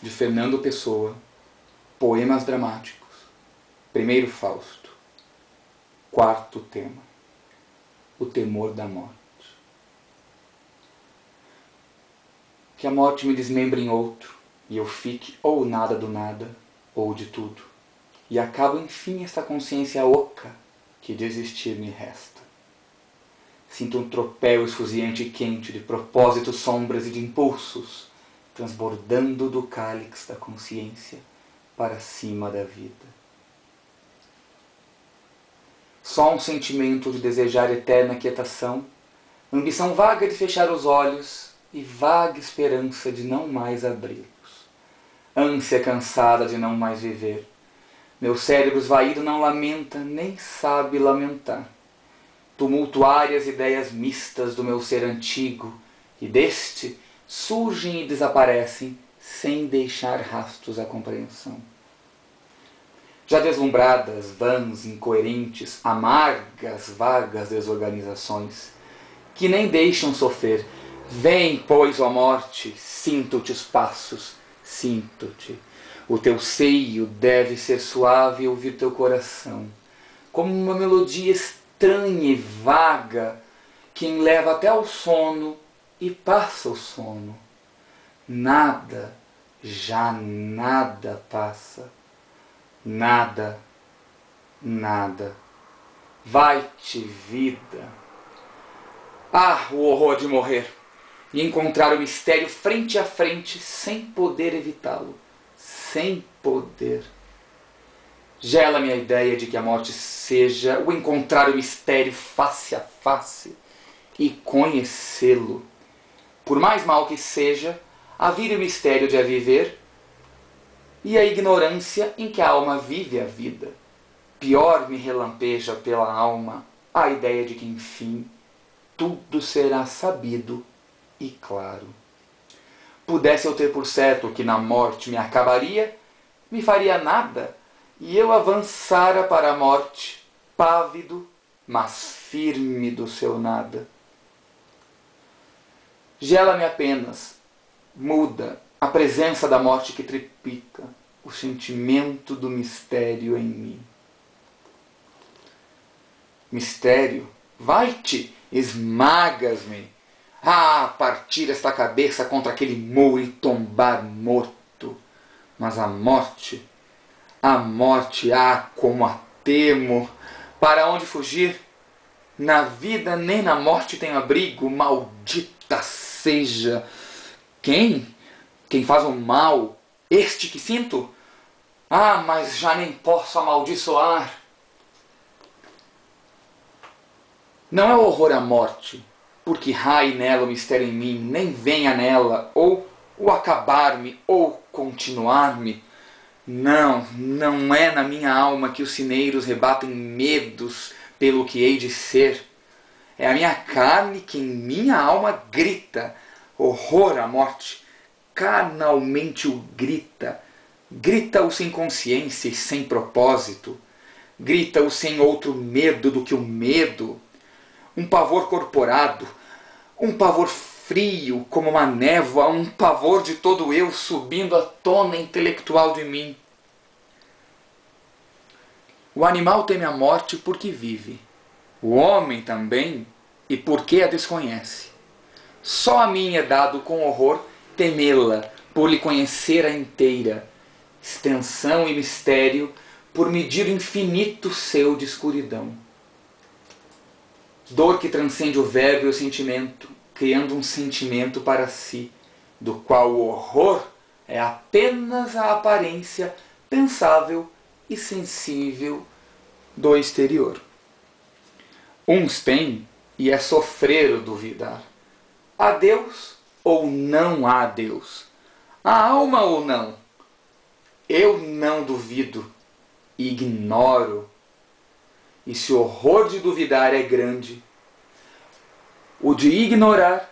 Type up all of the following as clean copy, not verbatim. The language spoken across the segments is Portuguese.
de Fernando Pessoa, Poemas Dramáticos, Primeiro Fausto, quarto tema, o temor da morte. Que a morte me desmembre em outro, e eu fique ou nada do nada, ou de tudo, e acabo enfim esta consciência oca que de existir me resta. Sinto um tropel esfuziante e quente de propósitos, sombras e de impulsos, transbordando do cálice da consciência para cima da vida. Só um sentimento de desejar eterna quietação, ambição vaga de fechar os olhos e vaga esperança de não mais abri-los. Ânsia cansada de não mais viver. Meu cérebro esvaído não lamenta, nem sabe lamentar. Tumultuárias ideias mistas do meu ser antigo, e deste surgem e desaparecem, sem deixar rastros à compreensão. Já deslumbradas, vãs, incoerentes, amargas, vagas desorganizações, que nem deixam sofrer. Vem, pois, ó morte, sinto-te os passos, sinto-te. O teu seio deve ser suave e ouvir teu coração, como uma melodia estranha e vaga, que leva até ao sono e passa o sono. Nada, já nada passa. Nada, nada. Vai-te, vida. Ah, o horror de morrer e encontrar o mistério frente a frente sem poder evitá-lo, sem poder. Gela-me a ideia de que a morte seja o encontrar o mistério face a face e conhecê-lo. Por mais mal que seja, havia o mistério de a viver e a ignorância em que a alma vive a vida. Pior me relampeja pela alma a ideia de que, enfim, tudo será sabido e claro. Pudesse eu ter por certo que na morte me acabaria, me faria nada, e eu avançara para a morte, pávido, mas firme do seu nada. Gela-me apenas, muda, a presença da morte que triplica o sentimento do mistério em mim. Mistério, vai-te, esmagas-me. Ah, partir esta cabeça contra aquele muro e tombar morto. Mas a morte, ah, como a temo. Para onde fugir? Na vida nem na morte tenho abrigo, maldita seja. Quem faz o mal, este que sinto? Ah, mas já nem posso amaldiçoar. Não é o horror à morte, porque raie nela o mistério em mim, nem venha nela, ou o acabar-me, ou continuar-me. Não, não é na minha alma que os sineiros rebatem medos pelo que hei de ser. É a minha carne que em minha alma grita horror à morte. Carnalmente o grita. Grita-o sem consciência e sem propósito. Grita-o sem outro medo do que o medo. Um pavor corporado, um pavor frio como uma névoa, um pavor de todo eu subindo à tona intelectual de mim. O animal teme a morte porque vive. O homem também, e porque a desconhece. Só a mim é dado com horror temê-la, por lhe conhecer a inteira, extensão e mistério, por medir o infinito seu de escuridão. Dor que transcende o verbo e o sentimento, criando um sentimento para si, do qual o horror é apenas a aparência pensável e sensível do exterior. Uns têm, e é sofrer o duvidar. Há Deus ou não há Deus? Há alma ou não? Eu não duvido, ignoro. E se o horror de duvidar é grande, o de ignorar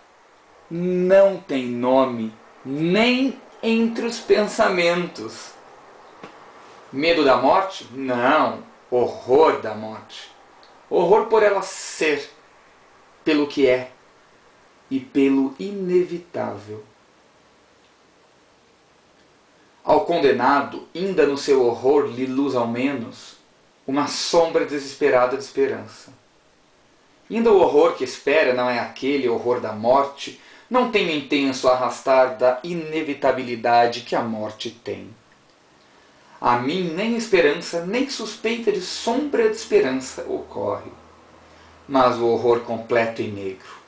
não tem nome, nem entre os pensamentos. Medo da morte? Não, horror da morte. Horror por ela ser, pelo que é e pelo inevitável. condenado, ainda no seu horror lhe luz ao menos uma sombra desesperada de esperança. Ainda o horror que espera não é aquele horror da morte, não tem o intenso arrastar da inevitabilidade que a morte tem. A mim nem esperança, nem suspeita de sombra de esperança ocorre, mas o horror completo e negro.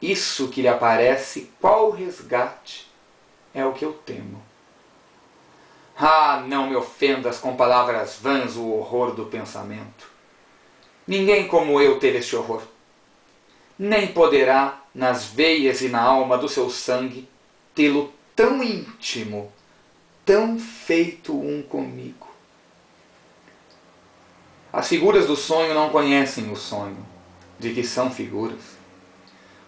Isso que lhe aparece qual resgate é o que eu temo. Ah, não me ofendas com palavras vãs o horror do pensamento. Ninguém como eu teve este horror. Nem poderá, nas veias e na alma do seu sangue, tê-lo tão íntimo, tão feito um comigo. As figuras do sonho não conhecem o sonho, de que são figuras.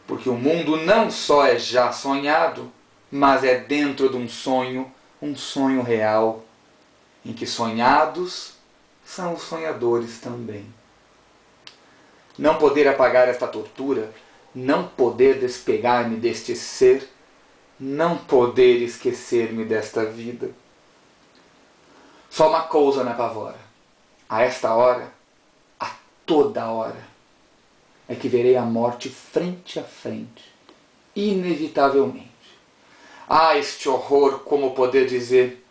Porque o mundo não só é já sonhado, mas é dentro de um sonho real, em que sonhados são os sonhadores também. Não poder apagar esta tortura, não poder despegar-me deste ser, não poder esquecer-me desta vida. Só uma coisa me apavora. A esta hora, a toda hora, é que verei a morte frente a frente, inevitavelmente. Ah, este horror, como poder dizer,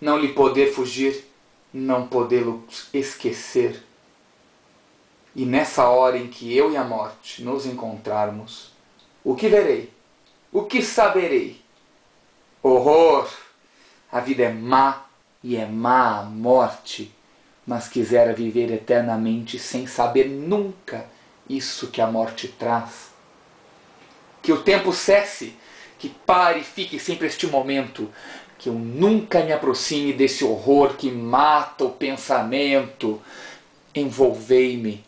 não lhe poder fugir, não podê-lo esquecer. E nessa hora em que eu e a morte nos encontrarmos, o que verei? O que saberei? Horror! A vida é má e é má a morte, mas quisera viver eternamente sem saber nunca isso que a morte traz. Que o tempo cesse, que pare e fique sempre este momento, que eu nunca me aproxime desse horror que mata o pensamento. Envolvei-me,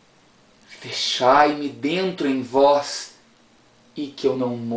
fechai-me dentro em vós, e que eu não morra.